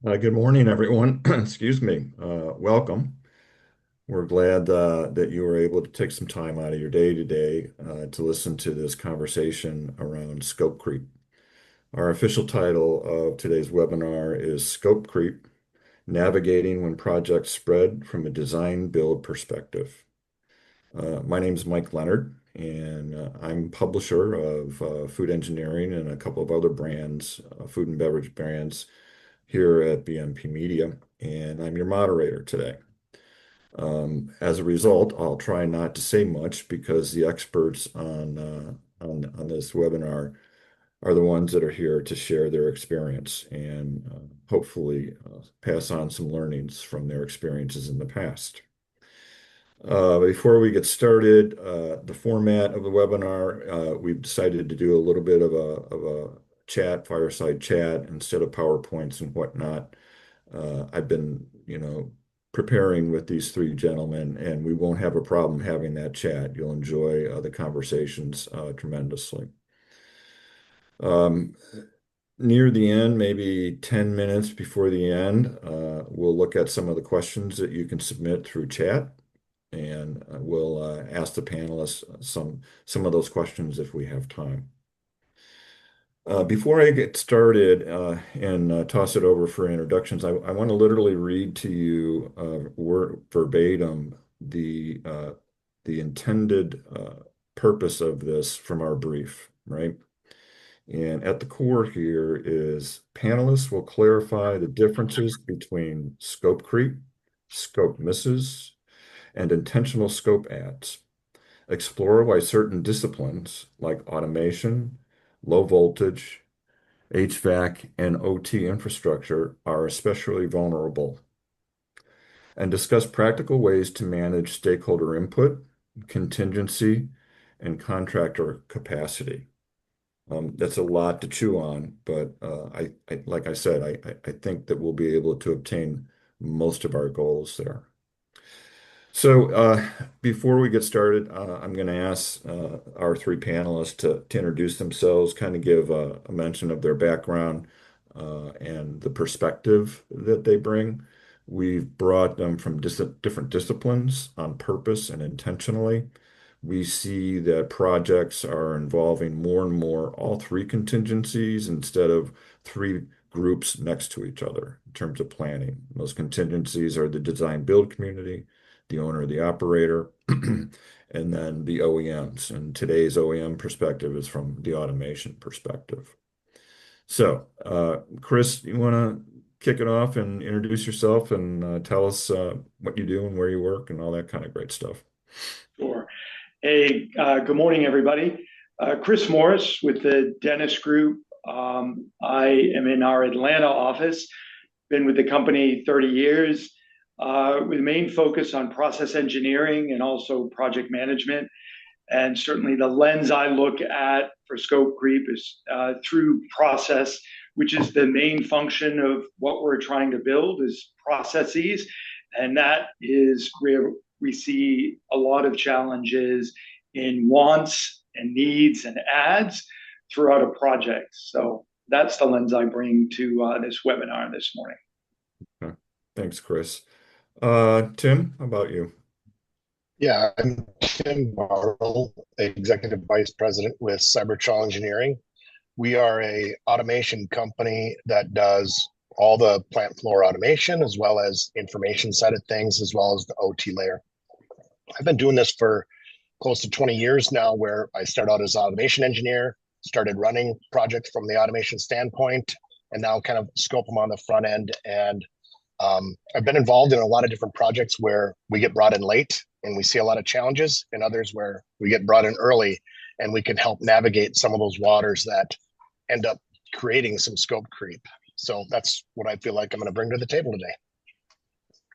Good morning, everyone. Excuse me. Welcome. We're glad that you were able to take some time out of your day today to listen to this conversation around scope creep. Our official title of today's webinar is Scope Creep: Navigating when Projects Spread from a Design Build Perspective. My name is Mike Leonard, and I'm publisher of Food Engineering and a couple of other brands, food and beverage brands here at BMP Media, and I'm your moderator today. As a result, I'll try not to say much because the experts on this webinar are the ones that are here to share their experience and hopefully pass on some learnings from their experiences in the past. Before we get started, the format of the webinar, we've decided to do a little bit of a chat, fireside chat, instead of PowerPoints and whatnot. I've been, preparing with these three gentlemen, and we won't have a problem having that chat. You'll enjoy the conversations tremendously. Um, Near the end, maybe 10 minutes before the end, we'll look at some of the questions that you can submit through chat, and we'll ask the panelists some of those questions if we have time. Before I get started and toss it over for introductions, I want to literally read to you word verbatim the intended purpose of this from our brief, right? And at the core here is panelists will clarify the differences between scope creep, scope misses, and intentional scope adds. Explore why certain disciplines like automation, low voltage, HVAC, and OT infrastructure are especially vulnerable, and discuss practical ways to manage stakeholder input, contingency, and contractor capacity. That's a lot to chew on, but like I said, I think that we'll be able to obtain most of our goals there. So before we get started, I'm going to ask our three panelists to introduce themselves, kind of give a mention of their background and the perspective that they bring. We've brought them from different disciplines on purpose and intentionally. We see that projects are involving more and more all three contingencies instead of three groups next to each other in terms of planning. Those contingencies are the design build community, the owner, the operator, and then the OEMs. And today's OEM perspective is from the automation perspective. So, Chris, you want to kick it off and introduce yourself and tell us what you do and where you work and all that kind of great stuff. Sure. Hey, good morning, everybody. Chris Morris with the Dennis Group. I am in our Atlanta office, been with the company 30 years, with main focus on process engineering and also project management. And certainly the lens I look at for scope creep is through process, which is the main function of what we're trying to build is processes. And that is where we see a lot of challenges in wants and needs and ads throughout a project. So that's the lens I bring to this webinar this morning. Okay. Thanks, Chris. Tim, how about you? Yeah, I'm Tim Bartle, Executive Vice President with Cybertrail Engineering. We are a automation company that does all the plant floor automation as well as information side of things, as well as the OT layer. I've been doing this for close to 20 years now, where I started out as an automation engineer, started running projects from the automation standpoint, and now kind of scope them on the front end. And I've been involved in a lot of different projects where we get brought in late and we see a lot of challenges, and others where we get brought in early and we can help navigate some of those waters that end up creating some scope creep. So that's what I feel like I'm going to bring to the table today.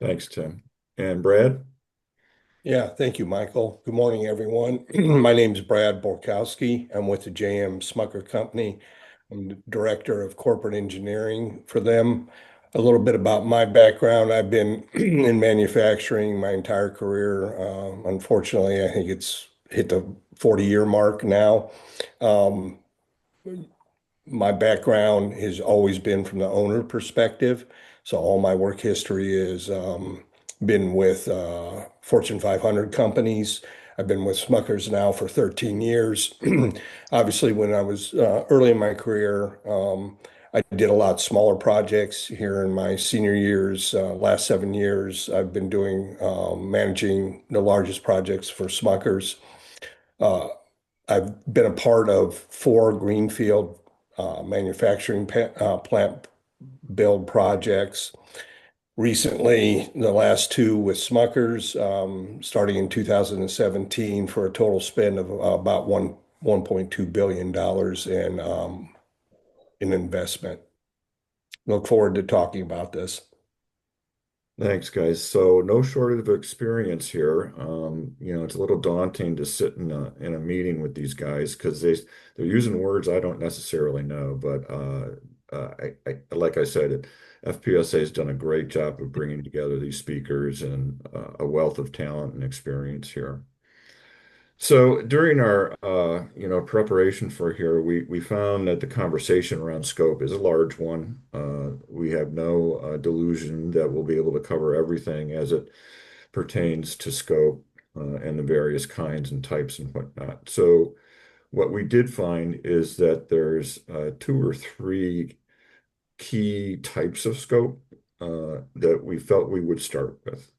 Thanks, Tim. And Brad? Yeah, thank you, Michael. Good morning, everyone. My name is Brad Borkowski. I'm with the JM Smucker Company. I'm the Director of Corporate Engineering for them. A little bit about my background. I've been in manufacturing my entire career. Unfortunately, I think it's hit the 40-year mark now. My background has always been from the owner perspective. So all my work history is been with Fortune 500 companies. I've been with Smuckers now for 13 years. Obviously, when I was early in my career, I did a lot smaller projects. Here in my senior years, last 7 years, I've been doing managing the largest projects for Smuckers. Uh, I've been a part of 4 greenfield manufacturing plant build projects. Recently, the last 2 with Smuckers, starting in 2017 for a total spend of about $1.2 billion in investment. Look forward to talking about this. Thanks, guys. So no shortage of experience here. It's a little daunting to sit in a meeting with these guys because they're using words I don't necessarily know. But like I said, FPSA has done a great job of bringing together these speakers and a wealth of talent and experience here. So during our preparation for here, we found that the conversation around scope is a large one. We have no delusion that we'll be able to cover everything as it pertains to scope and the various kinds and types and whatnot. So what we did find is that there's 2 or 3 key types of scope that we felt we would start with,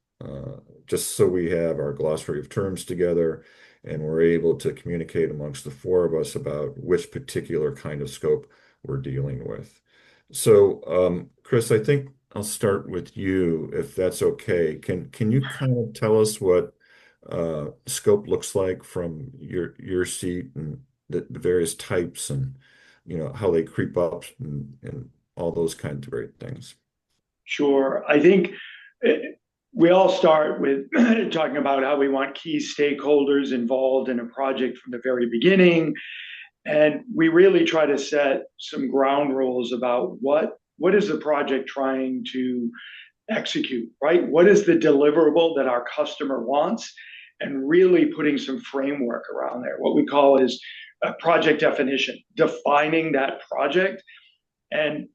just so we have our glossary of terms together and we're able to communicate amongst the 4 of us about which particular kind of scope we're dealing with. So, Chris, I think I'll start with you, if that's okay. Can you kind of tell us what scope looks like from your seat and the various types and how they creep up and all those kinds of great things? Sure. I think we all start with talking about how we want key stakeholders involved in a project from the very beginning. And we really try to set some ground rules about what is the project trying to execute, right? What is the deliverable that our customer wants? And really putting some framework around there. What we call is a project definition, defining that project. And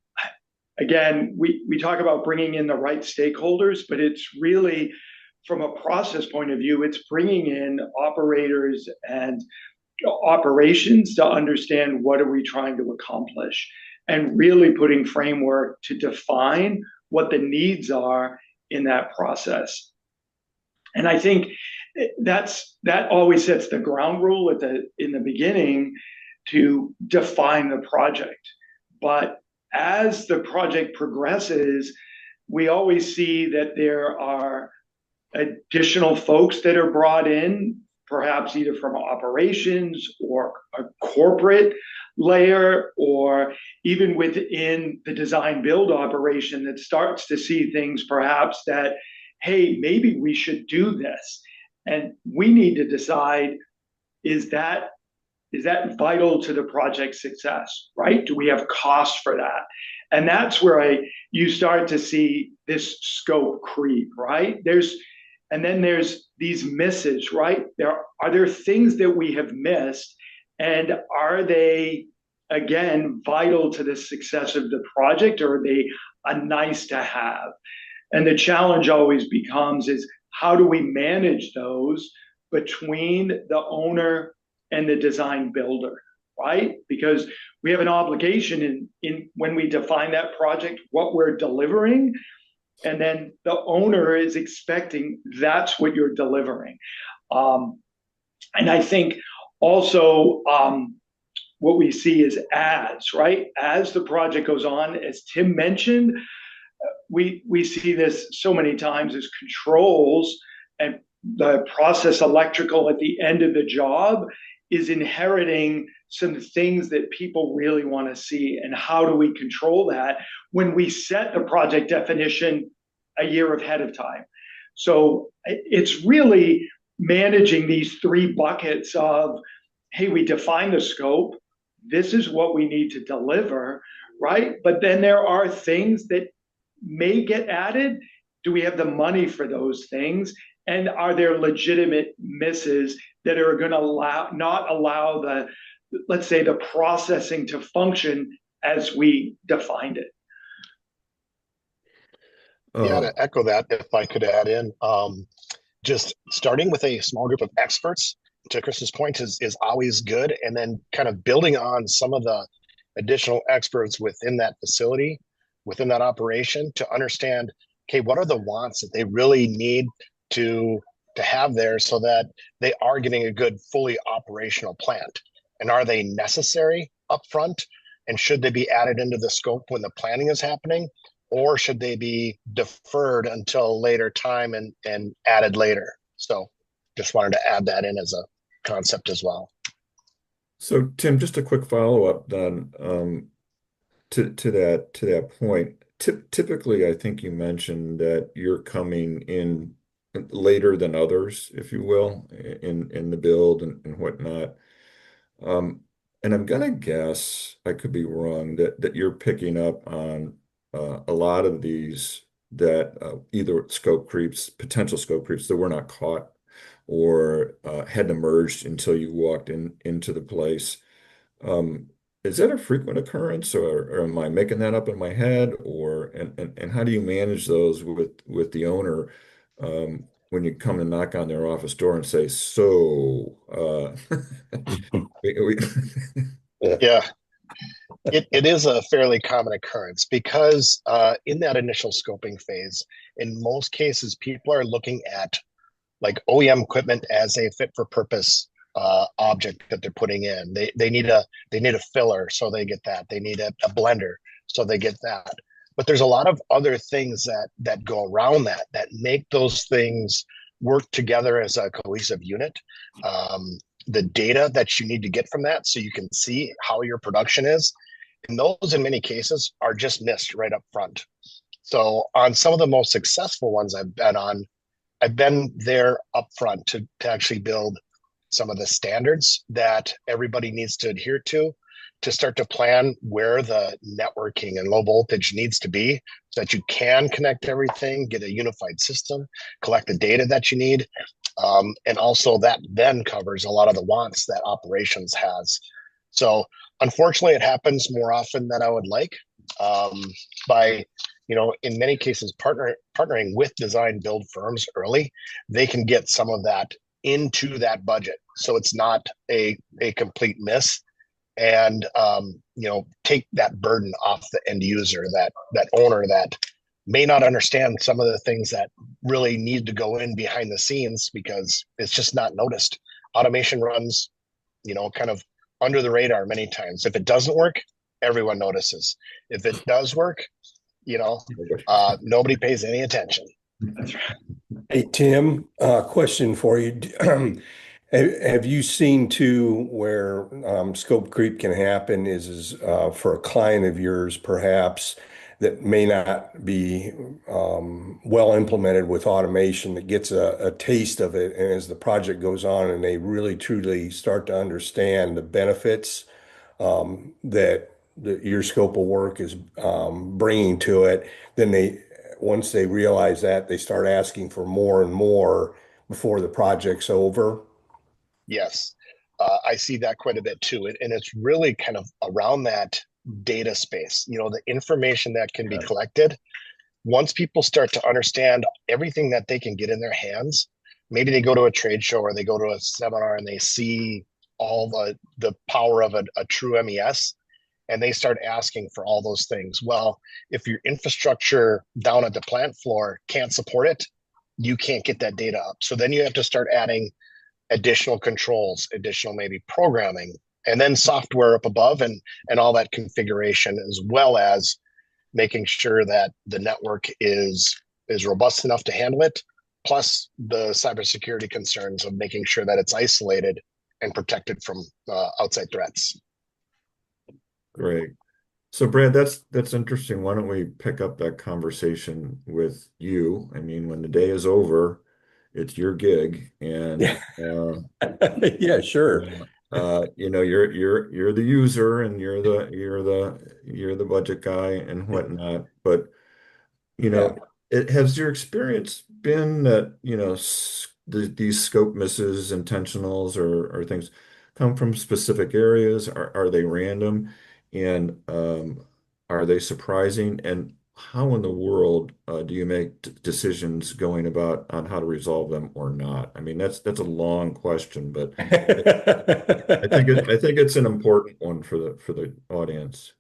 again, we talk about bringing in the right stakeholders, but it's really, from a process point of view, it's bringing in operators and operations to understand what are we trying to accomplish and really putting framework to define what the needs are in that process. And I think that always sets the ground rule in the beginning to define the project. But as the project progresses, we always see that there are additional folks that are brought in, perhaps either from operations or a corporate layer, or even within the design build operation that starts to see things perhaps that, hey, maybe we should do this. And we need to decide, is that vital to the project's success, right? Do we have costs for that? And that's where you start to see this scope creep, right? And then there's these misses, right? Are there things that we have missed, and are they, again, vital to the success of the project, or are they a nice to have? And the challenge always becomes is how do we manage those between the owner and the design builder, right? Because we have an obligation in when we define that project, what we're delivering, and then the owner is expecting that's what you're delivering. And I think also what we see is as, right? As the project goes on, as Tim mentioned, we see this so many times as controls, and the process electrical at the end of the job is inheriting some things that people really want to see. And how do we control that when we set the project definition a year ahead of time? So it's really managing these 3 buckets of, hey, we define the scope, this is what we need to deliver, right? But then there are things that may get added. Do we have the money for those things? And are there legitimate misses that are going to not allow let's say, the processing to function as we defined it. Yeah, Uh, to echo that, if I could add in, just starting with a small group of experts, to Chris's point, is always good, and then kind of building on some of the additional experts within that facility, within that operation, to understand, okay, what are the wants that they really need to have there, so that they are getting a good, fully operational plant, and are they necessary upfront, and should they be added into the scope when the planning is happening, or should they be deferred until a later time and added later? So just wanted to add that in as a concept as well. so Tim, just a quick follow-up then, to that point. Typically, I think you mentioned that you're coming in later than others, if you will, in the build and whatnot. Um, and I'm gonna guess, I could be wrong, that you're picking up on a lot of these that either scope creeps, potential scope creeps that were not caught or hadn't emerged until you walked into the place. Um, is that a frequent occurrence, or am I making that up in my head? Or and how do you manage those with the owner when you come and knock on their office door and say, "So, we, Yeah. Yeah, it is a fairly common occurrence because in that initial scoping phase, in most cases, people are looking at like OEM equipment as a fit for purpose object that they're putting in. They need a filler, so they get that. They need a blender, so they get that. But there's a lot of other things that go around that make those things work together as a cohesive unit. The data that you need to get from that, so you can see how your production is, and those in many cases are just missed right up front. So on some of the most successful ones I've been on, I've been there up front to actually build some of the standards that everybody needs to adhere to start to plan where the networking and low voltage needs to be, so that you can connect everything, get a unified system, collect the data that you need. And also that then covers a lot of the wants that operations has. So unfortunately, it happens more often than I would like. By in many cases, partnering with design build firms early, they can get some of that into that budget, so it's not a complete miss, and take that burden off the end user, that owner that may not understand some of the things that really need to go in behind the scenes because it's just not noticed. Automation runs, kind of under the radar many times. If it doesn't work, everyone notices. If it does work, nobody pays any attention. That's right. Hey, Tim, question for you. Have you seen too where scope creep can happen is for a client of yours, perhaps, that may not be well implemented with automation, that gets a taste of it, and as the project goes on and they really truly start to understand the benefits that your scope of work is bringing to it, then once they realize that, they start asking for more and more before the project's over. Yes, I see that quite a bit too. And it's really kind of around that data space, the information that can be collected. Once people start to understand everything that they can get in their hands, maybe they go to a trade show or they go to a seminar and they see all the power of a true MES, and they start asking for all those things. Well, if your infrastructure down at the plant floor can't support it, you can't get that data up. So then you have to start adding additional controls, additional maybe programming, and then software up above, and all that configuration, as well as making sure that the network is robust enough to handle it, plus the cybersecurity concerns of making sure that it's isolated and protected from outside threats. Great. So Brad, that's interesting. Why don't we pick up that conversation with you? I mean, when the day is over, it's your gig, and Yeah. Yeah, sure. you're the user, and you're the budget guy and whatnot. But Yeah. has your experience been that these scope misses, intentionals or things come from specific areas? Are they random? And are they surprising? And how in the world do you make decisions going about on how to resolve them or not? I mean, that's a long question, but I think it's an important one for the audience.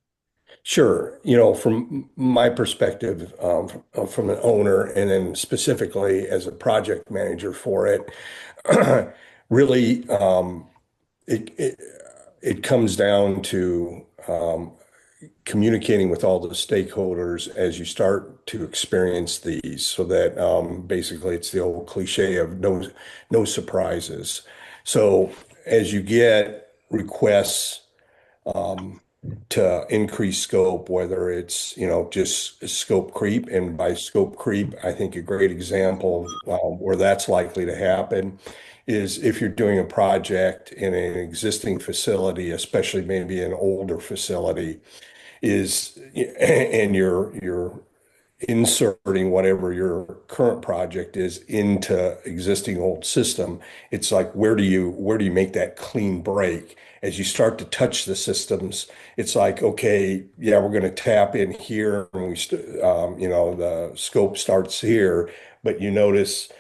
Sure. From my perspective, from an owner and then specifically as a project manager for it, really, it it comes down to communicating with all the stakeholders as you start to experience these, so that basically it's the old cliche of no surprises. So as you get requests to increase scope, whether it's, just scope creep. And by scope creep, I think a great example of where that's likely to happen is if you're doing a project in an existing facility, especially maybe an older facility, is and you're inserting whatever your current project is into existing old system. It's like, where do you make that clean break as you start to touch the systems? It's like, okay, yeah, we're going to tap in here, and the scope starts here, but you notice,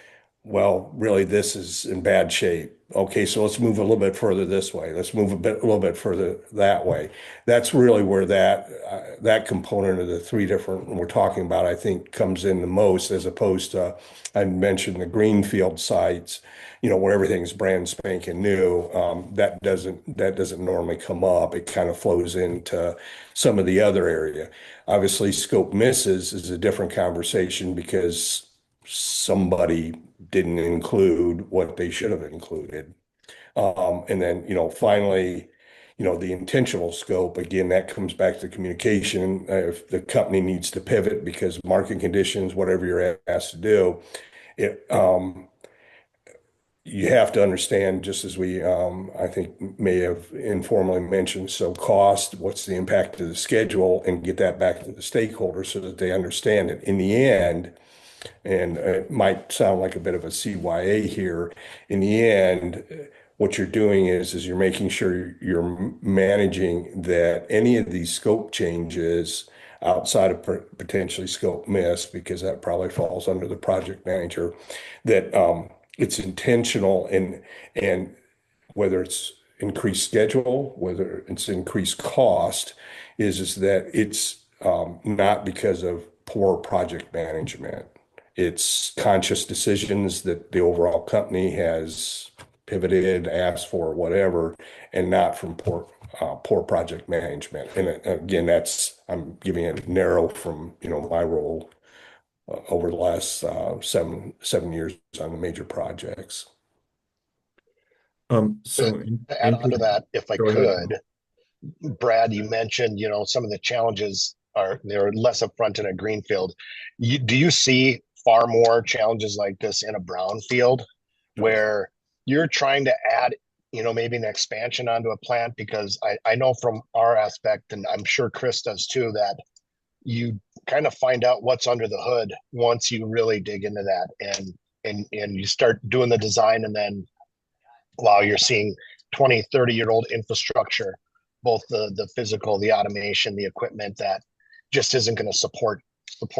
well, really, this is in bad shape. Okay, so let's move a little bit further this way. Let's move a little bit further that way. That's really where that component of the three different we're talking about, I think, comes in the most, as opposed to, I mentioned the greenfield sites, where everything's brand spanking new. That doesn't normally come up. It kind of flows into some of the other area. Obviously, scope misses is a different conversation because somebody didn't include what they should have included. And then, finally, the intentional scope, again, that comes back to communication. If the company needs to pivot because market conditions, whatever you're asked to do, it, you have to understand, just as we, I think, may have informally mentioned, so cost, what's the impact of the schedule, and get that back to the stakeholders so that they understand it. In the end, and it might sound like a bit of a CYA here. In the end, what you're doing is you're making sure you're managing that any of these scope changes outside of potentially scope miss, because that probably falls under the project manager, that it's intentional, and whether it's increased schedule, whether it's increased cost, is that it's not because of poor project management. It's conscious decisions that the overall company has pivoted, asked for, whatever, and not from poor project management. And again, I'm giving it narrow from my role over the last 7 years on the major projects. So To add on to that, if I go ahead. could, Brad, you mentioned, some of the challenges are they're less upfront in a greenfield. Do you see far more challenges like this in a brownfield where you're trying to add, maybe an expansion onto a plant? Because I know from our aspect, and I'm sure Chris does too, that you kind of find out what's under the hood once you really dig into that, and you start doing the design, and then wow, you're seeing 20, 30-year-old infrastructure, both the physical, the automation, the equipment that just isn't going to support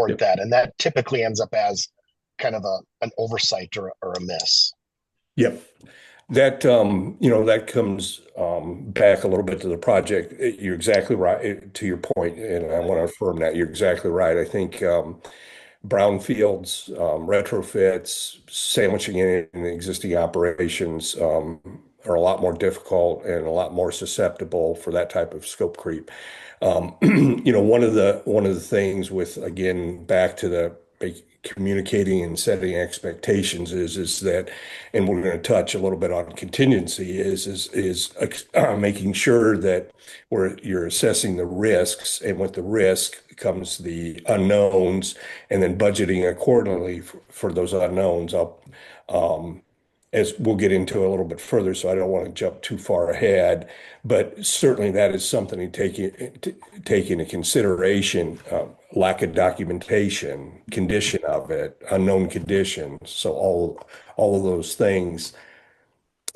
Yep. that. And that typically ends up as kind of an oversight or a miss. Yep. That comes back a little bit to the project. You're exactly right, to your point, and I want to affirm that you're exactly right. I think brownfields, retrofits, sandwiching in the existing operations are a lot more difficult and a lot more susceptible for that type of scope creep. One of the things with, again, back to the communicating and setting expectations is that, and we're going to touch a little bit on contingency, is making sure that you're assessing the risks, and with the risk comes the unknowns, and then budgeting accordingly for those unknowns. As we'll get into a little bit further, so I don't want to jump too far ahead, but certainly that is something to take into consideration. Lack of documentation, condition of it, unknown conditions. So all of those things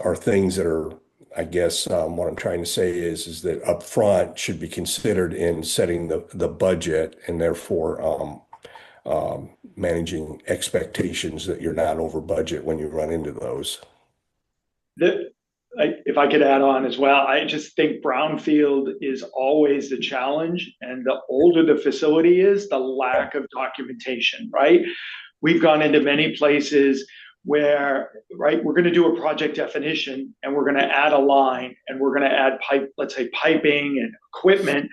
are things that are, I guess what I'm trying to say is that upfront should be considered in setting the budget and therefore managing expectations that you're not over budget when you run into those. If I could add on as well, I just think brownfield is always the challenge. And the older the facility is, the lack of documentation, right? We've gone into many places where, right, we're going to do a project definition and we're going to add a line and we're going to add pipe, let's say piping and equipment.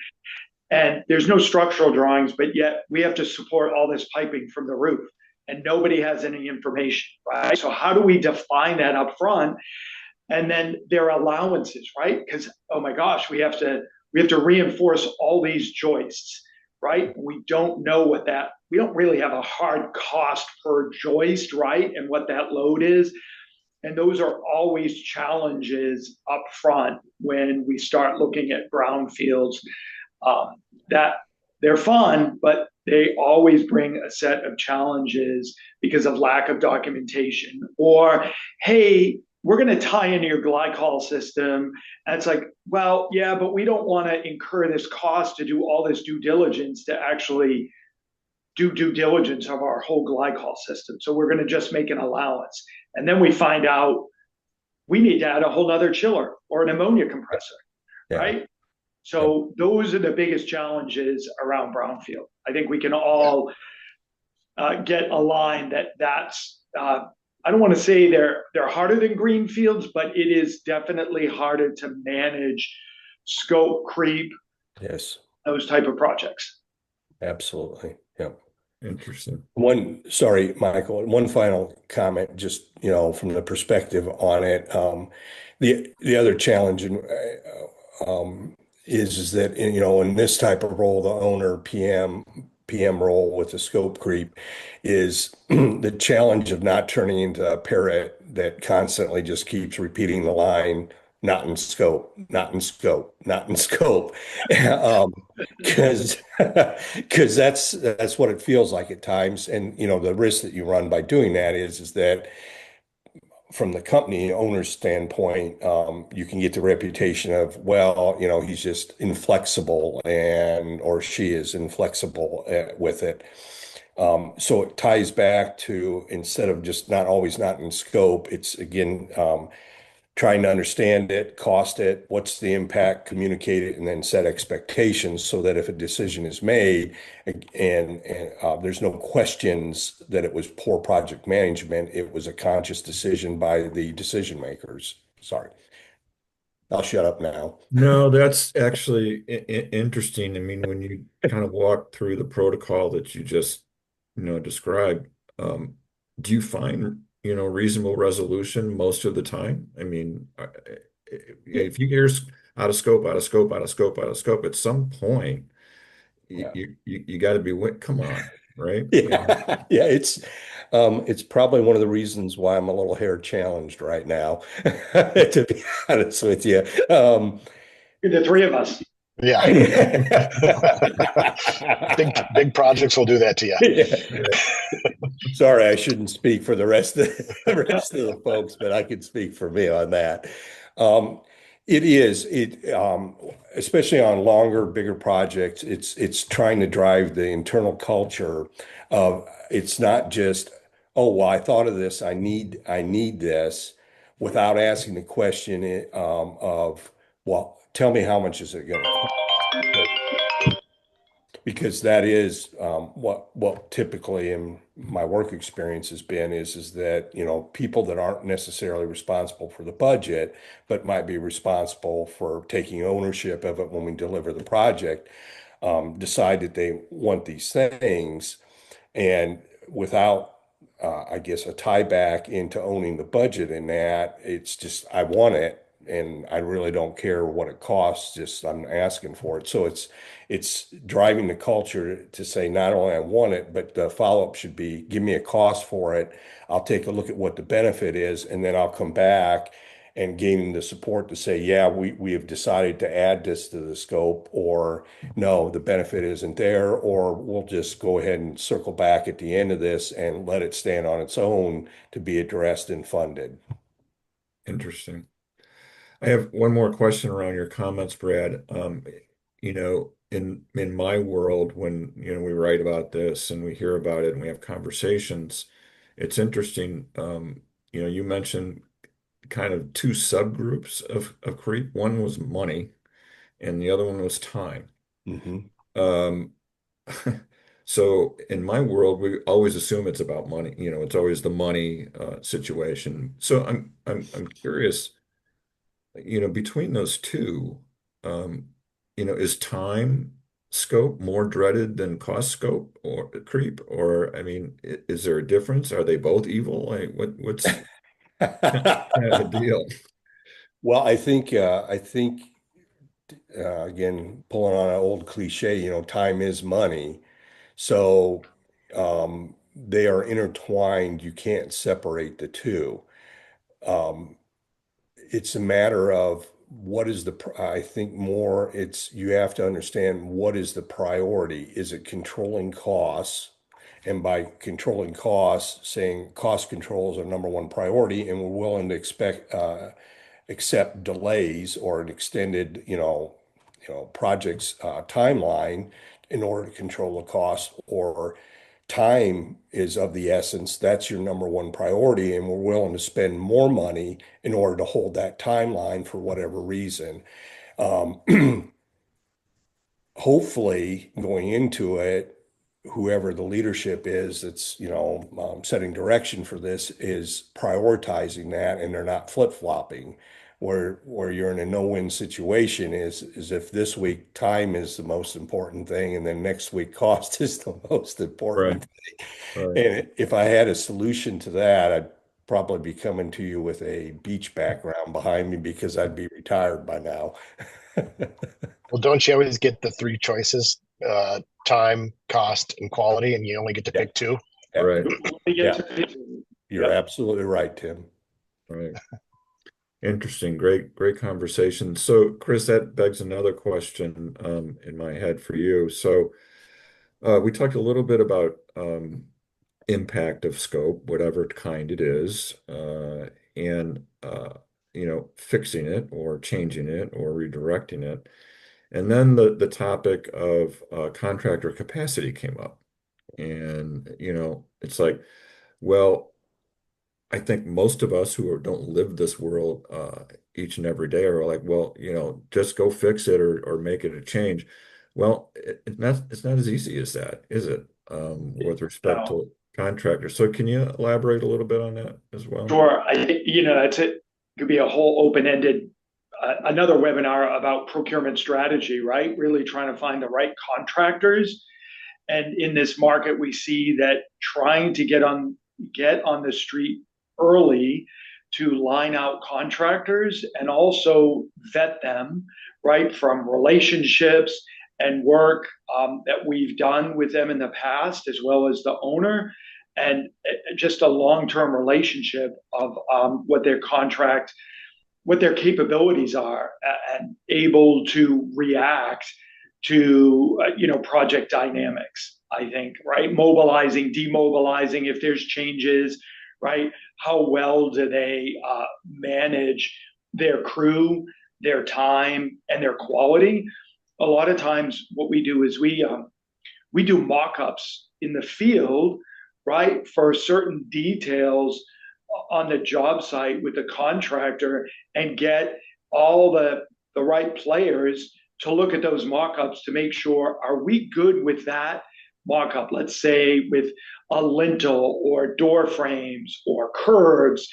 And there's no structural drawings, but yet we have to support all this piping from the roof and nobody has any information, right? So how do we define that up front? And then there are allowances, right? Because oh my gosh, we have to reinforce all these joists, right? We don't know what that, we don't really have a hard cost per joist, right? And what that load is. And those are always challenges up front when we start looking at brownfields. That they're fun, but they always bring a set of challenges because of lack of documentation. Or, hey, we're going to tie into your glycol system. And it's like, well, yeah, but we don't want to incur this cost to do all this due diligence to actually do due diligence of our whole glycol system. So we're going to just make an allowance. And then we find out we need to add a whole other chiller or an ammonia compressor, Yeah. right? So those are the biggest challenges around brownfield. I think we can all get aligned that that's, I don't want to say they're harder than green fields, but it is definitely harder to manage scope creep, Yes, those type of projects. absolutely. Yeah. Interesting. Sorry, Michael, one final comment, just, from the perspective on it. The other challenge is that, in this type of role, the owner PM role with the scope creep is the challenge of not turning into a parrot that constantly just keeps repeating the line, not in scope, not in scope, not in scope. Because that's what it feels like at times. And the risk that you run by doing that is that from the company owner's standpoint, you can get the reputation of, well, he's just inflexible or she is inflexible with it. So it ties back to, instead of just not always not in scope, it's again, trying to understand it, cost it, what's the impact, communicate it, and then set expectations so that if a decision is made and there's no questions that it was poor project management, it was a conscious decision by the decision makers. Sorry. I'll shut up now. No, that's actually interesting. I mean, when you kind of walk through the protocol that you just, described, do you find, reasonable resolution most of the time? I mean, if you hear out of scope, out of scope, out of scope, out of scope, at some point, Yeah. you got to be, come on, right? Yeah. Yeah. It's probably one of the reasons why I'm a little hair challenged right now, to be honest with you. The three of us. Yeah. Big projects will do that to you. Yeah. Sorry, I shouldn't speak for the rest of the folks, but I can speak for me on that. Especially on longer, bigger projects, it's trying to drive the internal culture of, it's not just, oh, well, I thought of this, I need this, without asking the question of, well, tell me how much is it going to cost? Because that is what typically in my work experience has been is that people that aren't necessarily responsible for the budget but might be responsible for taking ownership of it when we deliver the project, decide that they want these things, and without I guess a tie back into owning the budget in that, it's just, I want it and I really don't care what it costs, just I'm asking for it. So it's driving the culture to say, not only I want it, but the follow-up should be, give me a cost for it. I'll take a look at what the benefit is, and then I'll come back and gain the support to say, yeah, we have decided to add this to the scope, or no, the benefit isn't there, or we'll just go ahead and circle back at the end of this and let it stand on its own to be addressed and funded. Interesting. I have one more question around your comments, Brad. In my world, when we write about this and we hear about it and we have conversations, it's interesting. You mentioned kind of two subgroups of creep. One was money, and the other one was time. Hmm. Um, so in my world, we always assume it's about money. It's always the money situation. So I'm curious. Between those two, um, is time scope more dreaded than cost scope or creep? Or, I mean, is there a difference? Are they both evil? Like, what's kind of the deal? Well, I think again, pulling on an old cliche, time is money. So they are intertwined. You can't separate the two. Um, it's a matter of what is I think more it's you have to understand what is the priority. Is it controlling costs? And by controlling costs, saying cost controls are number one priority, and we're willing to accept delays or an extended, project's timeline in order to control the cost, or time is of the essence. That's your number one priority, and we're willing to spend more money in order to hold that timeline for whatever reason. Um, Hopefully, going into it, whoever the leadership is that's setting direction for this is prioritizing that, and they're not flip-flopping where you're in a no-win situation is if this week time is the most important thing and then next week cost is the most Right, important. right. And if I had a solution to that, I'd probably be coming to you with a beach background behind me because I'd be retired by now. Well, don't you always get the three choices, time, cost, and quality, and you only get to Yeah, pick two? yeah, Right, We get yeah. to pick- You're Yep. absolutely right, Tim. right. Interesting. Great conversation. So, Chris, that begs another question in my head for you. So, we talked a little bit about impact of scope, whatever kind it is, and fixing it or changing it or redirecting it. And then the topic of contractor capacity came up. And it's like, well, I think most of us who don't live this world each and every day are like, well, just go fix it or make it a change. Well, it's not as easy as that, is it? With respect No. to contractors. So can you elaborate a little bit on that as well? Sure. I think, that's it. Could be a whole open-ended, another webinar about procurement strategy, right? Really trying to find the right contractors. And in this market, we see that trying to get on the street early to line out contractors and also vet them, right, from relationships and work that we've done with them in the past, as well as the owner, and just a long-term relationship of what their capabilities are, and able to react to project dynamics. I think, right, mobilizing, demobilizing if there's changes, right. How well do they manage their crew, their time, and their quality? A lot of times, what we do is we do mock-ups in the field, right, for certain details on the job site with the contractor, and get all the right players to look at those mock-ups to make sure, are we good with that mock-up? Let's say with a lintel or door frames or curbs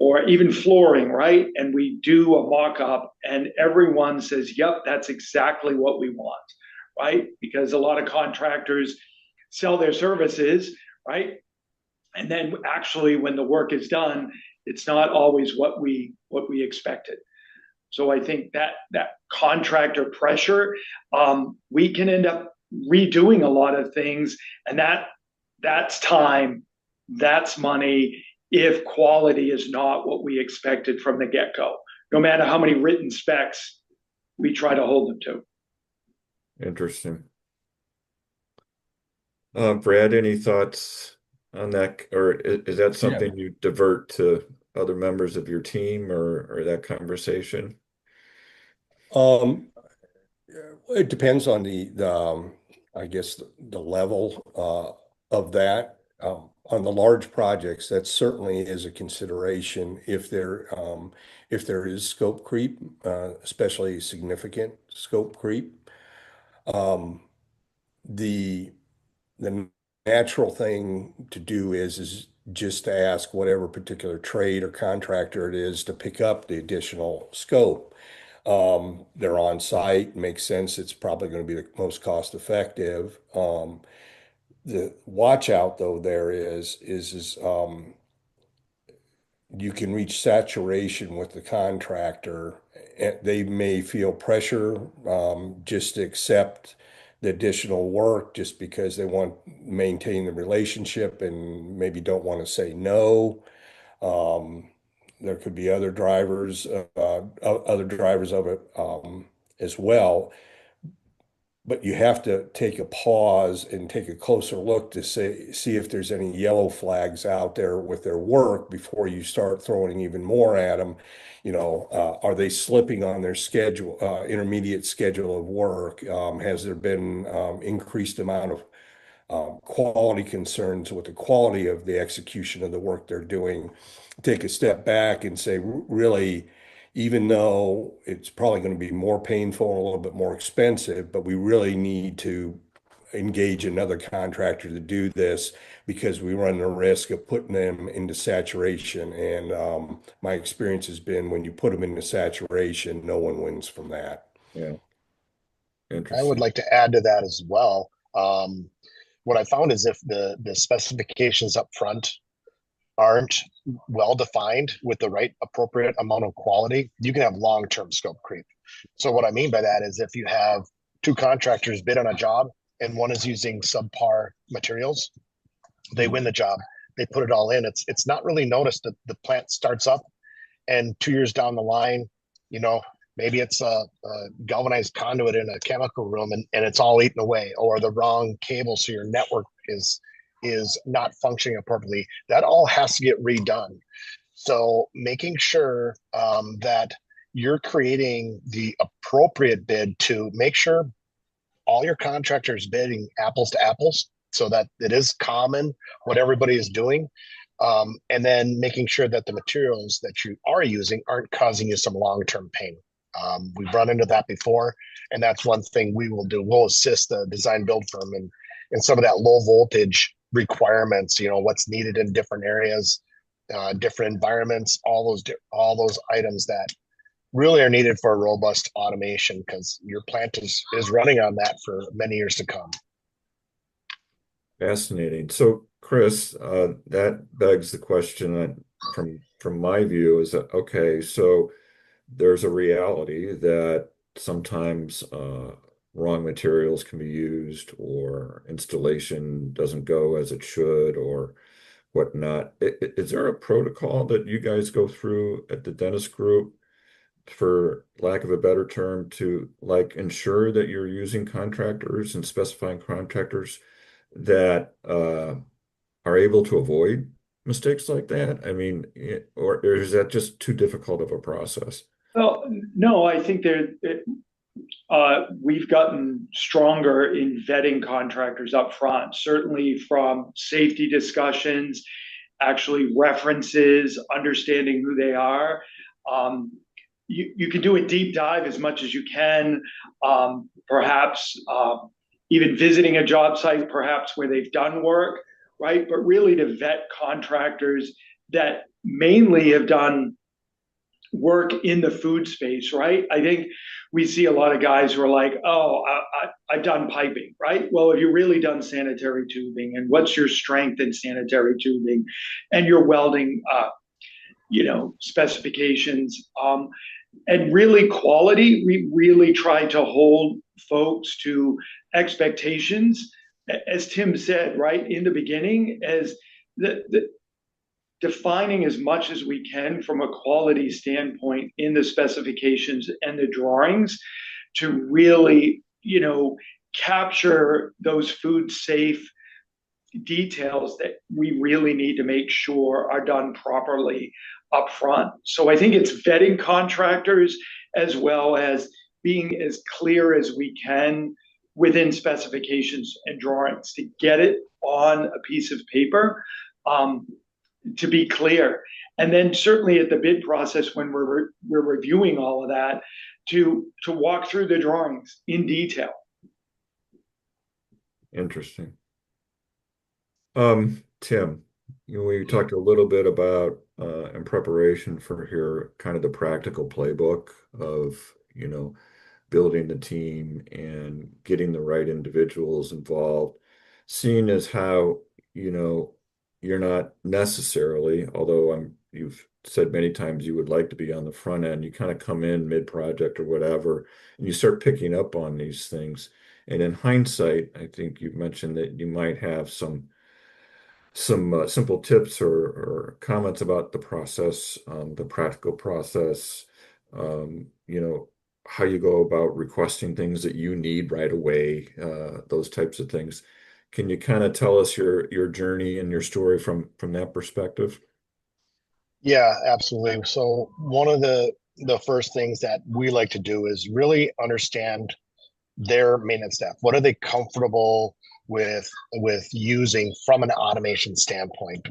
or even flooring, right? And we do a mock-up and everyone says, yep, that's exactly what we want, right? Because a lot of contractors sell their services, right? And then actually when the work is done, it's not always what we expected. So I think that contractor pressure, we can end up redoing a lot of things, and that's time, that's money, if quality is not what we expected from the get-go, no matter how many written specs we try to hold them to. Interesting. Brad, any thoughts on that? Or is that Yeah. something you divert to other members of your team or that conversation? Um, it depends on I guess the level of that. On the large projects, that certainly is a consideration if there is scope creep, especially significant scope creep. Um, the the natural thing to do is just to ask whatever particular trade or contractor it is to pick up the additional scope. They're on site, makes sense. It's probably going to be the most cost effective. The watch out though there is you can reach saturation with the contractor. They may feel pressure just to accept the additional work just because they want to maintain the relationship and maybe don't want to say no. Um, there could be other drivers of it as well. But you have to take a pause and take a closer look to see if there's any yellow flags out there with their work before you start throwing even more at them. Are they slipping on their schedule, intermediate schedule of work? Has there been increased amount of quality concerns with the quality of the execution of the work they're doing? Take a step back and say, really, even though it's probably going to be more painful, a little bit more expensive, but we really need to engage another contractor to do this because we run the risk of putting them into saturation. And my experience has been when you put them into saturation, no one wins from that. Yeah, I would interesting. like to add to that as well. What I found is if the specifications up front aren't well defined with the right appropriate amount of quality, you can have long-term scope creep. So what I mean by that is if you have two contractors bid on a job and one is using subpar materials, they win the job, they put it all in. It's not really noticed that the plant starts up, and 2 years down the line, you know, maybe it's a galvanized conduit in a chemical room and it's all eaten away, or the wrong cable, so your network is not functioning appropriately. That all has to get redone. So making sure that you're creating the appropriate bid to make sure all your contractors bidding apples to apples so that it is common what everybody is doing. And then making sure that the materials that you are using aren't causing you some long-term pain. We've run into that before, and that's one thing we will do. We'll assist the design build firm in some of that low voltage requirements, what's needed in different areas, different environments, all those items that really are needed for a robust automation, because your plant is running on that for many years to come. Fascinating. So, Chris, that begs the question that from my view is that okay, so there's a reality that sometimes wrong materials can be used or installation doesn't go as it should or whatnot. Is there a protocol that you guys go through at the dentist group, for lack of a better term, to like ensure that you're using contractors and specifying contractors that are able to avoid mistakes like that? I mean, or is that just too difficult of a process? Well, no, I think we've gotten stronger in vetting contractors up front, certainly from safety discussions, actually references, understanding who they are. You can do a deep dive as much as you can, perhaps even visiting a job site, perhaps where they've done work, right? But really to vet contractors that mainly have done work in the food space, right? I think we see a lot of guys who are like, oh, I've done piping, right? Well, have you really done sanitary tubing? And what's your strength in sanitary tubing? And your welding, specifications. And really quality, we really try to hold folks to expectations, as Tim said, right in the beginning, as the defining as much as we can from a quality standpoint in the specifications and the drawings to really, capture those food safe details that we really need to make sure are done properly up front. So I think it's vetting contractors as well as being as clear as we can within specifications and drawings to get it on a piece of paper, to be clear. And then certainly at the bid process, when we're reviewing all of that, to walk through the drawings in detail. Interesting. Tim, we talked a little bit about in preparation for here, kind of the practical playbook of, building the team and getting the right individuals involved, seeing as how, you're not necessarily, although you've said many times you would like to be on the front end, you kind of come in mid-project or whatever, and you start picking up on these things. And in hindsight, I think you've mentioned that you might have some simple tips or comments about the process, the practical process, how you go about requesting things that you need right away, those types of things. Can you kind of tell us your journey and your story from that perspective? Yeah, absolutely. So one of the first things that we like to do is really understand their maintenance staff. What are they comfortable with using from an automation standpoint?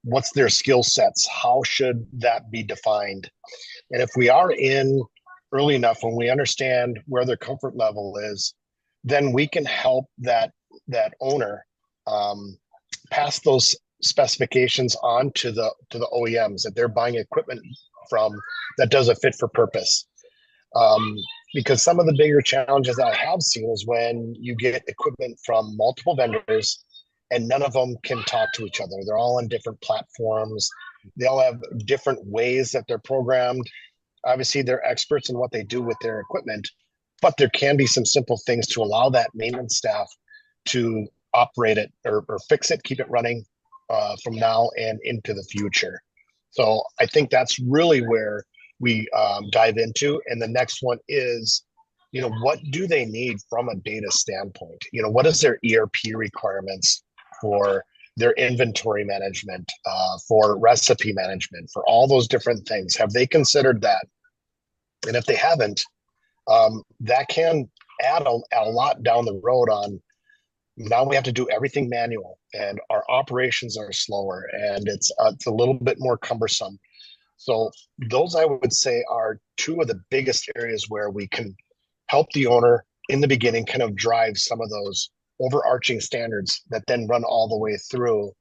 What's their skill sets? How should that be defined? And if we are in early enough when we understand where their comfort level is, then we can help that owner pass those specifications on to the OEMs that they're buying equipment from that does a fit for purpose. Because some of the bigger challenges that I have seen is when you get equipment from multiple vendors and none of them can talk to each other. They're all on different platforms. They all have different ways that they're programmed. Obviously, they're experts in what they do with their equipment, but there can be some simple things to allow that maintenance staff to operate it or fix it, keep it running from now and into the future. So I think that's really where we dive into. And the next one is, what do they need from a data standpoint? What is their ERP requirements for their inventory management, for recipe management, for all those different things? Have they considered that? And if they haven't, that can add a lot down the road on now we have to do everything manual and our operations are slower and it's a little bit more cumbersome. So those I would say are two of the biggest areas where we can help the owner in the beginning kind of drive some of those overarching standards that then run all the way through.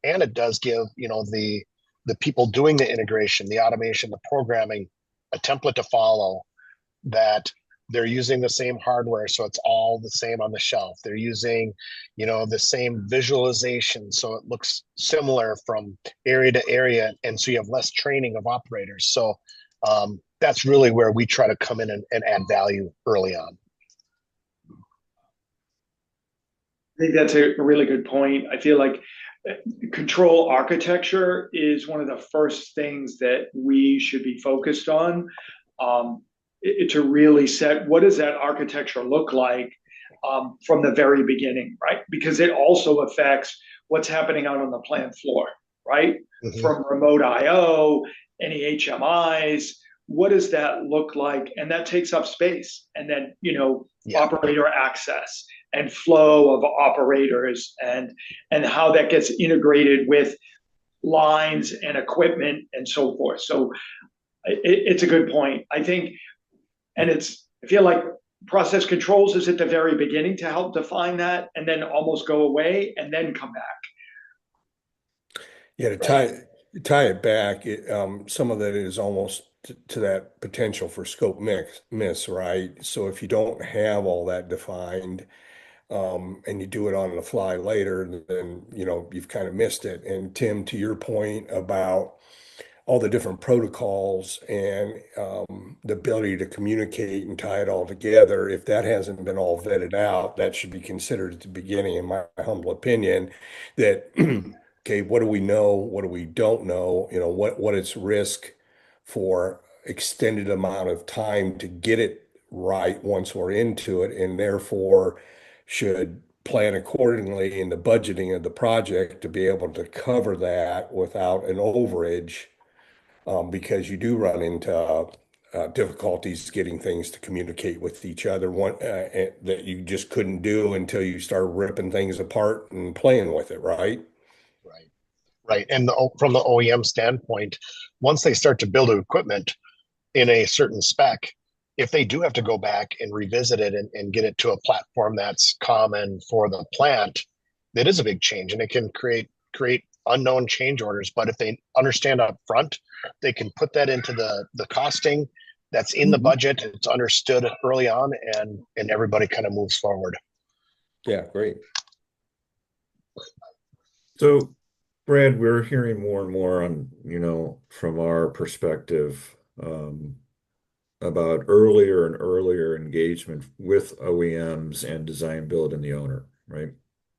And it does give, the people doing the integration, the automation, the programming, a template to follow, that they're using the same hardware, so it's all the same on the shelf. They're using, the same visualization, so it looks similar from area to area, and so you have less training of operators. So that's really where we try to come in and add value early on. I think that's a really good point. I feel like control architecture is one of the first things that we should be focused on. To really set what does that architecture look like from the very beginning, right? Because it also affects what's happening out on the plant floor, right? Mm-hmm. From remote IO, any HMIs, what does that look like? And that takes up space. And then, operator access and flow of operators and how that gets integrated with lines and equipment and so forth. So it's a good point. I think, and I feel like process controls is at the very beginning to help define that and then almost go away and then come back. Yeah, to tie it back, some of that is almost to that potential for scope miss, right? So if you don't have all that defined, and you do it on the fly later, then you've kind of missed it. And Tim, to your point about all the different protocols and the ability to communicate and tie it all together, if that hasn't been all vetted out, that should be considered at the beginning, in my humble opinion, that okay, what do we know? What do we don't know? What its risk for extended amount of time to get it right once we're into it, and therefore should plan accordingly in the budgeting of the project to be able to cover that without an overage, because you do run into difficulties getting things to communicate with each other, that you just couldn't do until you start ripping things apart and playing with it, right? Right. Right. And from the OEM standpoint, once they start to build equipment in a certain spec, if they do have to go back and revisit it and get it to a platform that's common for the plant, that is a big change, and it can create unknown change orders. But if they understand up front, they can put that into the costing that's in the Mhm. budget. It's understood early on, and everybody kind of moves forward. Yeah, great. So, Brad, we're hearing more and more on, from our perspective, about earlier and earlier engagement with OEMs and design build and the owner, right?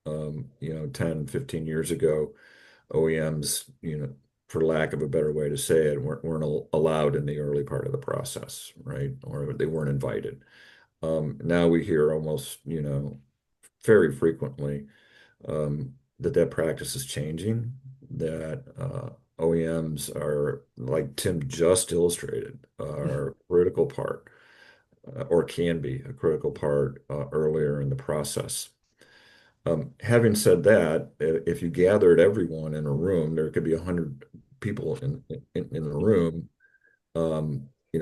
10, 15 years ago, OEMs, for lack of a better way to say it, weren't allowed in the early part of the process, right? Or they weren't invited. Now we hear almost, very frequently that practice is changing, that OEMs are, like Tim just illustrated, are a critical part, or can be a critical part earlier in the process. Having said that, if you gathered everyone in a room, there could be 100 people in the room,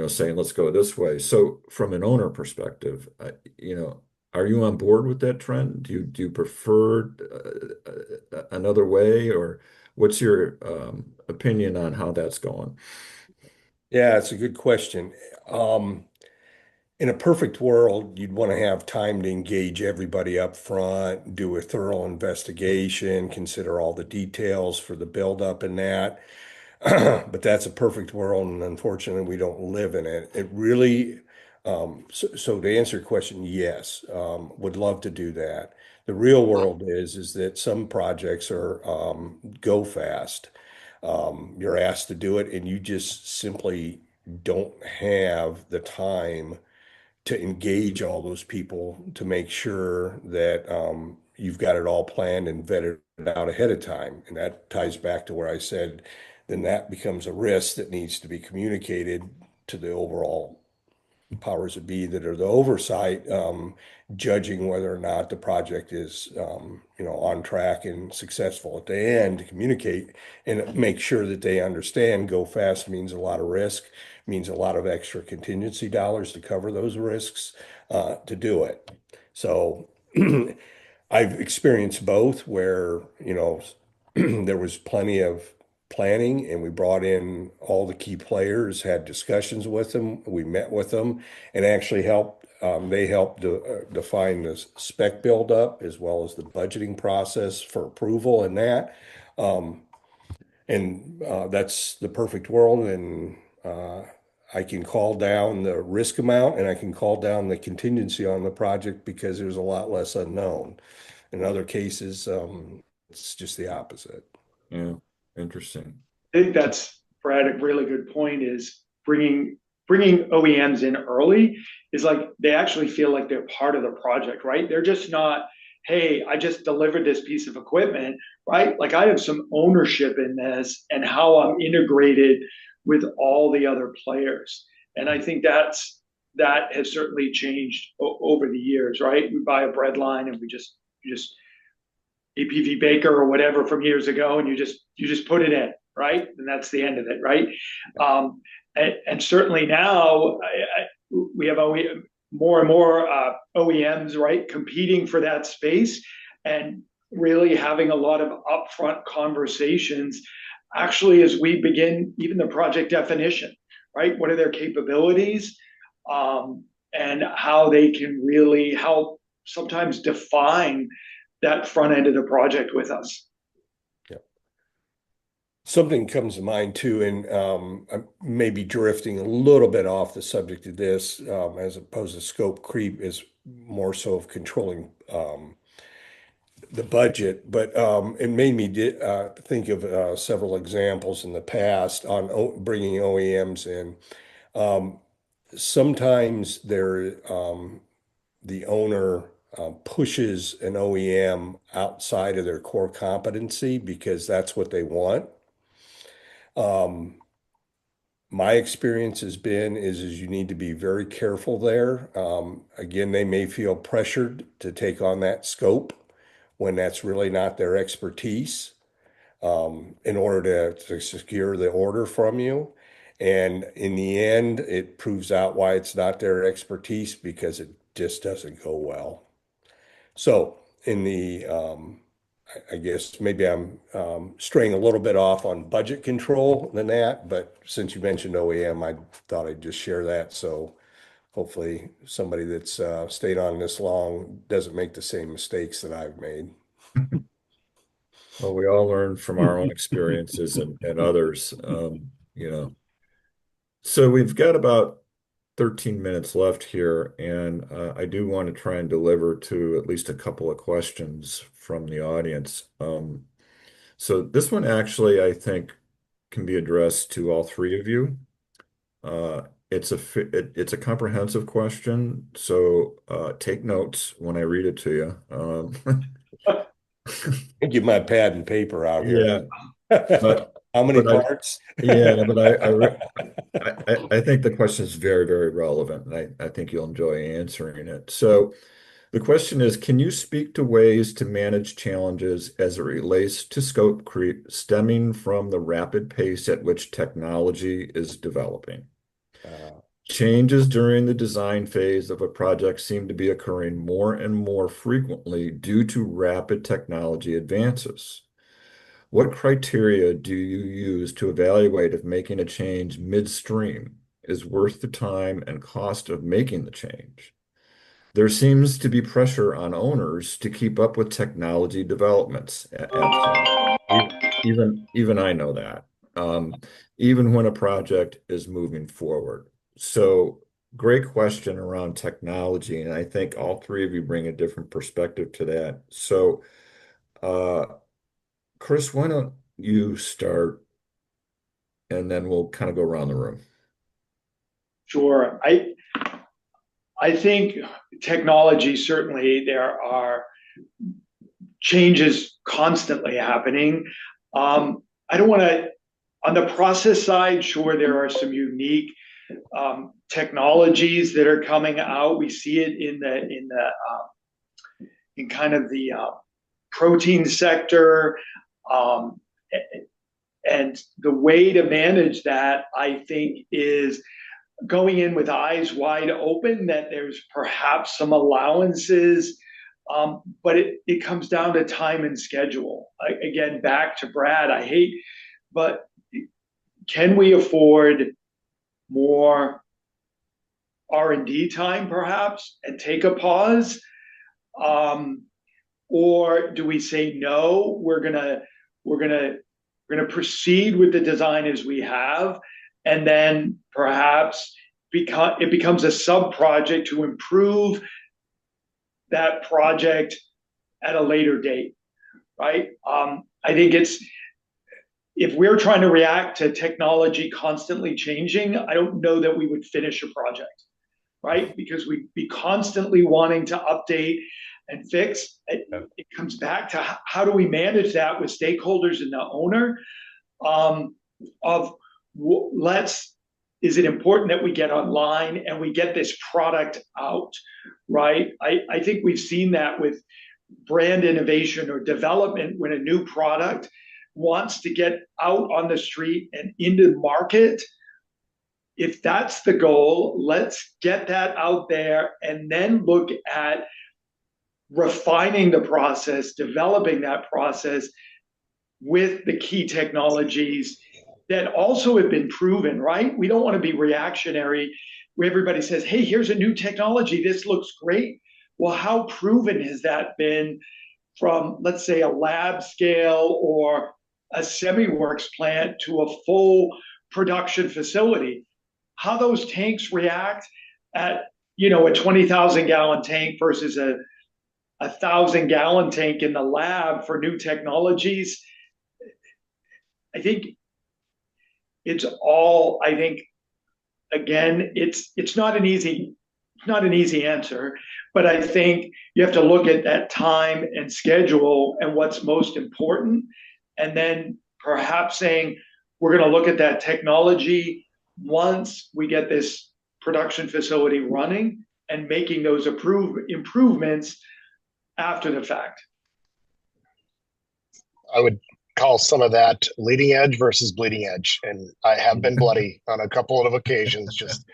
saying, let's go this way. So from an owner perspective, are you on board with that trend? Do you prefer another way, or what's your opinion on how that's going? Yeah, it's a good question. Um, in a perfect world, you'd want to have time to engage everybody up front, do a thorough investigation, consider all the details for the buildup and that. But that's a perfect world, and unfortunately, we don't live in it. It really, so to answer your question, yes, would love to do that. The real world is that some projects are go fast. You're asked to do it, and you just simply don't have the time to engage all those people to make sure that you've got it all planned and vetted out ahead of time. And that ties back to where I said, then that becomes a risk that needs to be communicated to the overall powers that be that are the oversight, judging whether or not the project is, on track and successful at the end, to communicate and make sure that they understand go fast means a lot of risk, means a lot of extra contingency dollars to cover those risks, to do it. So I've experienced both where, there was plenty of planning and we brought in all the key players, had discussions with them, we met with them and actually they helped define the spec buildup as well as the budgeting process for approval and that. Um, and that's the perfect world. And I can call down the risk amount and I can call down the contingency on the project because there's a lot less unknown. In other cases, it's just the opposite. Yeah, interesting. I think that's, Brad, a really good point is bringing OEMs in early is like they actually feel like they're part of the project, right? They're just not, hey, I just delivered this piece of equipment, right? Like I have some ownership in this and how I'm integrated with all the other players. And I think that has certainly changed over the years, right? We buy a bread line and we just APV Baker or whatever from years ago, and you just put it in, right? And that's the end of it, right? And certainly now we have more and more OEMs, right, competing for that space and really having a lot of upfront conversations. Actually, as we begin even the project definition, right? What are their capabilities, and how they can really help sometimes define that front end of the project with us. Yeah. Something comes to mind too, and I may be drifting a little bit off the subject of this, as opposed to scope creep is more so of controlling the budget, but it made me think of several examples in the past on bringing OEMs in. Um, Sometimes the owner pushes an OEM outside of their core competency because that's what they want. Um, My experience has been is you need to be very careful there. Again, they may feel pressured to take on that scope when that's really not their expertise, in order to secure the order from you. And in the end, it proves out why it's not their expertise because it just doesn't go well. So in the, I guess maybe I'm straying a little bit off on budget control than that, but since you mentioned OEM, I thought I'd just share that. So hopefully somebody that's stayed on this long doesn't make the same mistakes that I've made. Well, we all learn from our own experiences and others, you know. So we've got about 13 minutes left here, and I do want to try and deliver to at least a couple of questions from the audience. So this one actually, I think, can be addressed to all three of you. It's a comprehensive question, so take notes when I read it to you. Give my pad and paper out here. Yeah, but How many but parts? I think the question is very, very relevant, and I think you'll enjoy answering it. So the question is, can you speak to ways to manage challenges as it relates to scope creep stemming from the rapid pace at which technology is developing? Changes during the design phase of a project seem to be occurring more and more frequently due to rapid technology advances. What criteria do you use to evaluate if making a change midstream is worth the time and cost of making the change? There seems to be pressure on owners to keep up with technology developments. Absolutely. Even I know that. Even when a project is moving forward. So great question around technology, and I think all three of you bring a different perspective to that. So, Chris, why don't you start, and then we'll kind of go around the room. Sure. I think technology, certainly there are changes constantly happening. I don't want to, on the process side, sure, there are some unique technologies that are coming out. We see it in kind of the protein sector. And the way to manage that, I think, is going in with eyes wide open, that there's perhaps some allowances, but it comes down to time and schedule. Again, back to Brad, I hate, but can we afford more R&D time perhaps and take a pause? Or do we say, no, we're gonna proceed with the design as we have, and then perhaps it becomes a sub project to improve that project at a later date, right? I think if we're trying to react to technology constantly changing, I don't know that we would finish a project, right? Because we'd be constantly wanting to update and fix. It comes back to how do we manage that with stakeholders and the owner, is it important that we get online and we get this product out, right? I think we've seen that with brand innovation or development. When a new product wants to get out on the street and into the market, if that's the goal, let's get that out there and then look at refining the process, developing that process with the key technologies that also have been proven, right? We don't want to be reactionary where everybody says, hey, here's a new technology, this looks great. Well, how proven has that been from, let's say, a lab scale or a semi-works plant to a full production facility? How those tanks react at, a 20,000 gallon tank versus a 1,000-gallon tank in the lab for new technologies. I think it's all, again, it's not an easy answer, but I think you have to look at that time and schedule and what's most important, and then perhaps saying we're going to look at that technology once we get this production facility running and making those improvements after the fact. I would call some of that leading edge versus bleeding edge. And I have been bloody on a couple of occasions just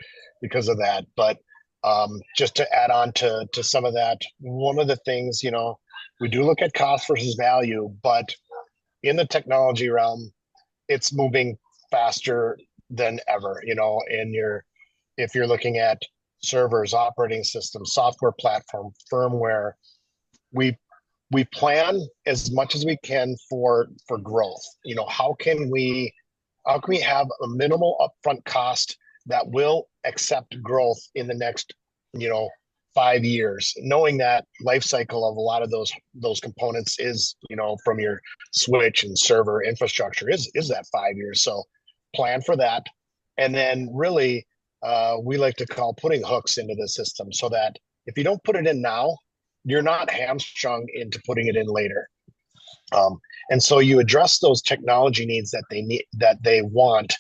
because of that. But just to add on to some of that, one of the things, we do look at cost versus value, but in the technology realm, it's moving faster than ever, and if you're looking at servers, operating systems, software platform, firmware, we we plan as much as we can for growth. How can we have a minimal upfront cost that will accept growth in the next, you know, 5 years, knowing that life cycle of a lot of those components is, from your switch and server infrastructure is that 5 years. So plan for that. And then really, we like to call putting hooks into the system so that if you don't put it in now, you're not hamstrung into putting it in later. And so you address those technology needs that they need, that they want,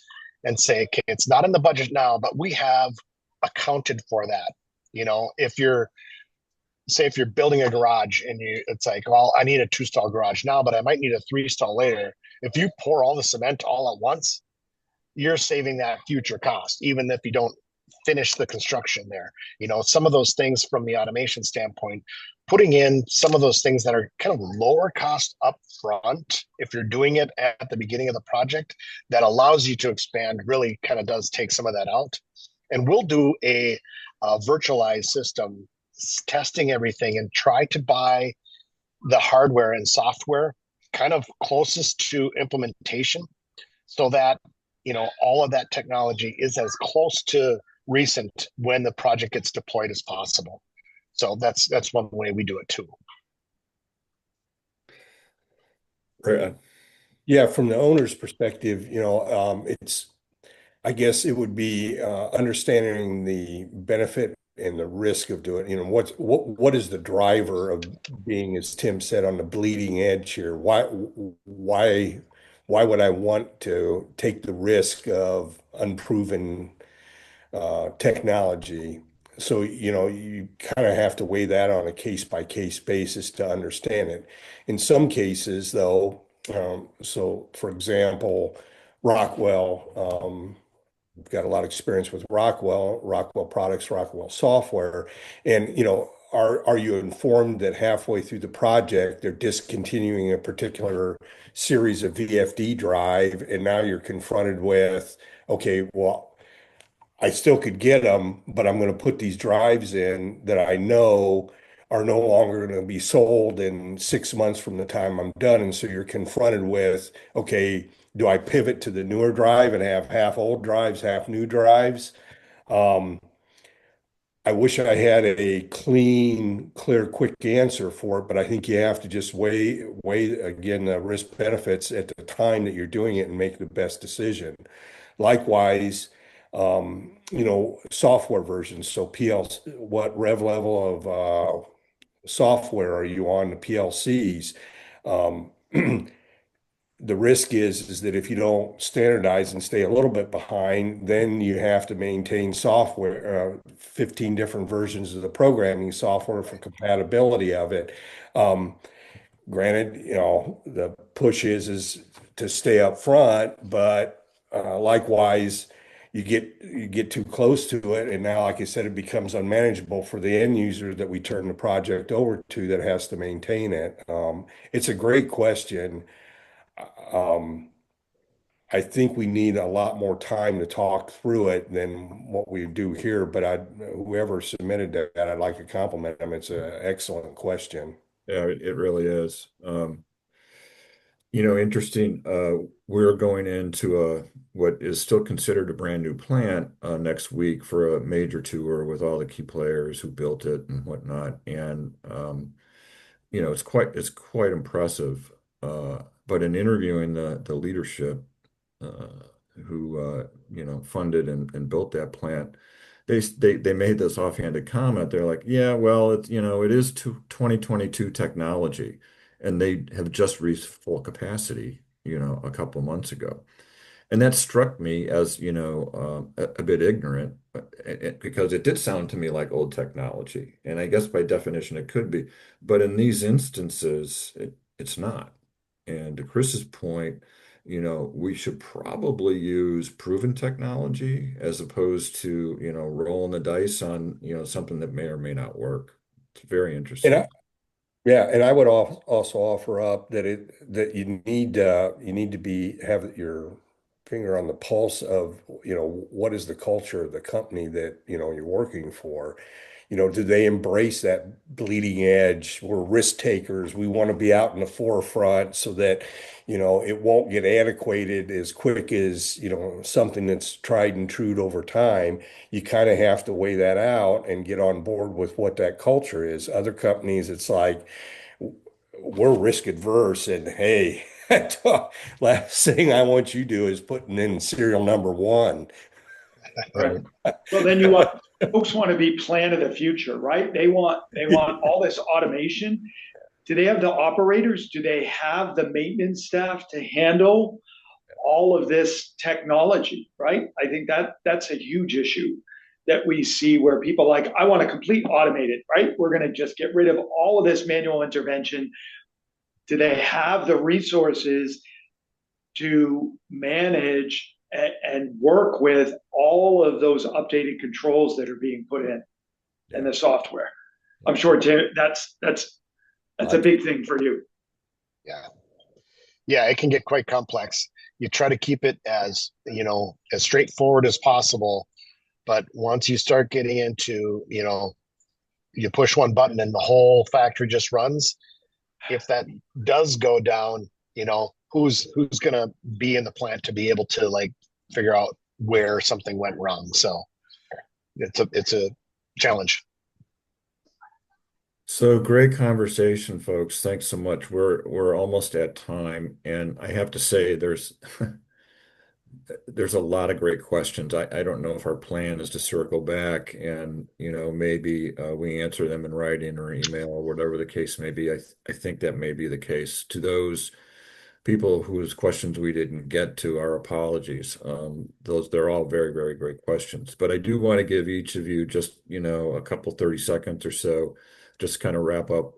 and say, okay, it's not in the budget now, but we have accounted for that. If you're building a garage and it's like, well, I need a 2-stall garage now, but I might need a 3-stall later. If you pour all the cement all at once, you're saving that future cost, even if you don't finish the construction there. Some of those things from the automation standpoint, putting in some of those things that are kind of lower cost up front, if you're doing it at the beginning of the project, that allows you to expand, really kind of does take some of that out. And we'll do a virtualized system, testing everything, and try to buy the hardware and software kind of closest to implementation, so that all of that technology is as close to recent when the project gets deployed as possible. So that's one way we do it too. Right. Yeah, from the owner's perspective, I guess it would be understanding the benefit and the risk of doing, what is the driver of being, as Tim said, on the bleeding edge here? Why would I want to take the risk of unproven technology? So, you kind of have to weigh that on a case by case basis to understand it. In some cases, though, so for example, Rockwell, we've got a lot of experience with Rockwell products, Rockwell software. And, are you informed that halfway through the project, they're discontinuing a particular series of VFD drive, and now you're confronted with, okay, well, I still could get them, but I'm going to put these drives in that I know are no longer going to be sold in 6 months from the time I'm done. And so you're confronted with, okay, do I pivot to the newer drive and have half old drives, half new drives? Um, I wish I had a clean, clear, quick answer for it, but I think you have to just weigh again the risk benefits at the time that you're doing it and make the best decision. Likewise, software versions. So PLC, what rev level of software are you on the PLCs? Um, the risk is that if you don't standardize and stay a little bit behind, then you have to maintain software, 15 different versions of the programming software for compatibility of it. Um, Granted, the push is to stay up front, but likewise, you get too close to it, and now, like I said, it becomes unmanageable for the end user that we turn the project over to that has to maintain it. It's a great question. Um, I think we need a lot more time to talk through it than what we do here, but whoever submitted that, I'd like to compliment them. It's an excellent question. Yeah, it really is. Interesting. We're going into what is still considered a brand new plant next week for a major tour with all the key players who built it and whatnot. And it's quite impressive. But in interviewing the leadership uh, who funded and built that plant, they made this offhanded comment. They're like, yeah, well, it is 2022 technology, and they have just reached full capacity, a couple months ago. And that struck me as, a bit ignorant because it did sound to me like old technology. And I guess by definition it could be. But in these instances, it's not. And to Chris's point, we should probably use proven technology as opposed to, rolling the dice on, something that may or may not work. It's very And interesting. I, yeah, and I would also offer up that you need to be have your finger on the pulse of, what is the culture of the company that, you're working for. Do they embrace that bleeding edge? We're risk takers. We want to be out in the forefront so that, it won't get antiquated as quick as, something that's tried and true over time. You kind of have to weigh that out and get on board with what that culture is. Other companies, it's like we're risk adverse and hey, last thing I want you to do is putting in serial number one. Right. Right. Well, then folks want to be plan of the future, right? They want all this automation. Do they have the operators? Do they have the maintenance staff to handle all of this technology, right? I think that's a huge issue that we see where people like, I want to complete automated, right? We're going to just get rid of all of this manual intervention. Do they have the resources to manage and work with all of those updated controls that are being put in Yeah. the software? I'm sure, Tim, that's a I big thing for you. Yeah. Yeah, it can get quite complex. You try to keep it as, as straightforward as possible. But once you start getting into, you push one button and the whole factory just runs. If that does go down, who's gonna be in the plant to be able to like figure out where something went wrong. So it's a challenge. So great conversation, folks. Thanks so much. We're almost at time, and I have to say there's a lot of great questions. I don't know if our plan is to circle back and maybe we answer them in writing or email or whatever the case may be. I think that may be the case. To those people whose questions we didn't get to, our apologies. They're all very, very great questions. But I do want to give each of you just, a couple 30 seconds or so, just kind of wrap up,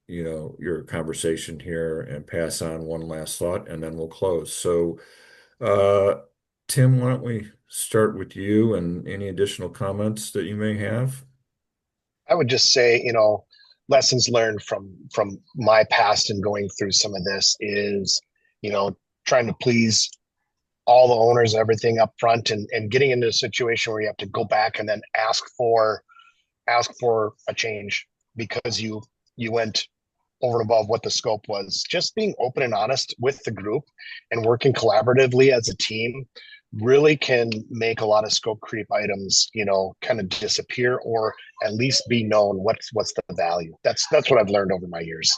your conversation here and pass on one last thought, and then we'll close. So, uh, Tim, why don't we start with you and any additional comments that you may have? I would just say, lessons learned from my past and going through some of this is, you know, trying to please all the owners, everything up front, and getting into a situation where you have to go back and then ask for a change because you went over and above what the scope was. Just being open and honest with the group and working collaboratively as a team really can make a lot of scope creep items, kind of disappear or at least be known what's the value. That's what I've learned over my years.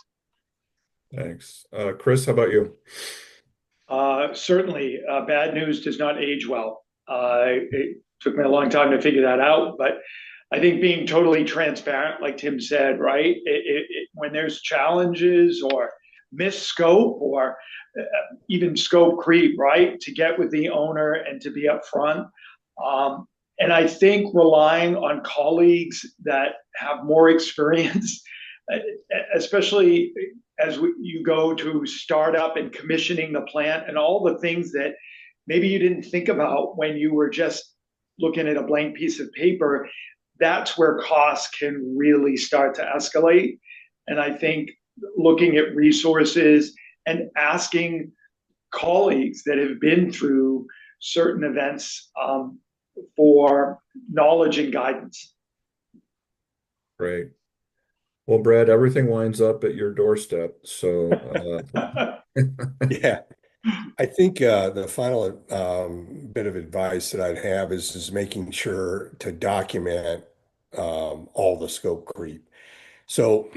Thanks. Chris, how about you? Certainly, bad news does not age well. It took me a long time to figure that out, but I think being totally transparent, like Tim said, right? When there's challenges or missed scope or even scope creep, right? To get with the owner and to be upfront. And I think relying on colleagues that have more experience, especially as you go to start up and commissioning the plant and all the things that maybe you didn't think about when you were just looking at a blank piece of paper, that's where costs can really start to escalate. And I think looking at resources and asking colleagues that have been through certain events for knowledge and guidance. Great. Well, Brad, everything winds up at your doorstep. So, Yeah, I think the final bit of advice that I'd have is making sure to document all the scope creep. So,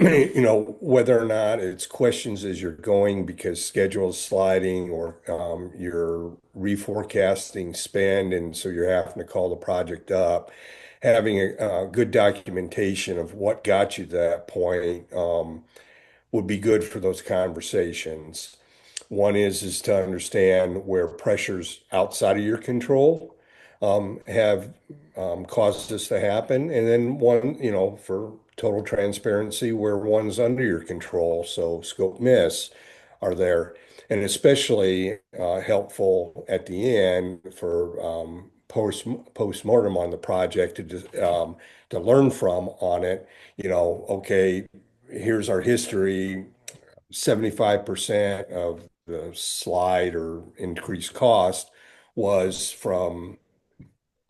whether or not it's questions as you're going because schedule is sliding or you're reforecasting spend, and so you're having to call the project up, having a good documentation of what got you to that point would be good for those conversations. One is to understand where pressures outside of your control have caused this to happen. And then one, for total transparency, where one's under your control. So scope miss are there. And especially helpful at the end for post-mortem on the project to learn from on it. Okay, here's our history. 75% of the slide or increased cost was from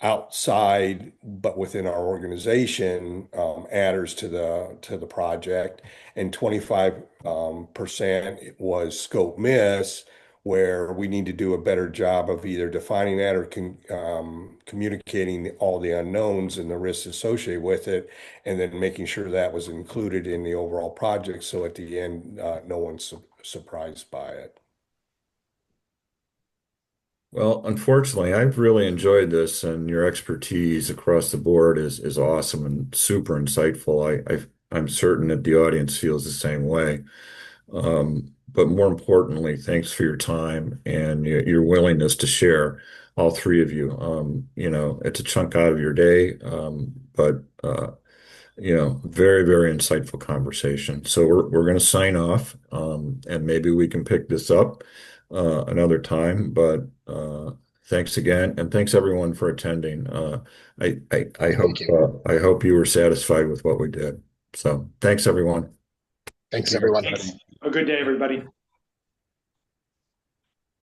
outside, but within our organization, adders to the project, and 25 percent was scope miss, where we need to do a better job of either defining that or communicating all the unknowns and the risks associated with it, and then making sure that was included in the overall project. So at the end, no one's surprised by it. Well, unfortunately, I've really enjoyed this, and your expertise across the board is awesome and super insightful. I'm certain that the audience feels the same way. But more importantly, thanks for your time and your willingness to share, all three of you. It's a chunk out of your day, but very, very insightful conversation. So we're going to sign off, and maybe we can pick this up another time. But thanks again, and thanks everyone for attending. I hope Thank you. I hope you were satisfied with what we did. So thanks everyone. Thanks, Thank you, everyone. everybody. Thanks. Have a good day, everybody.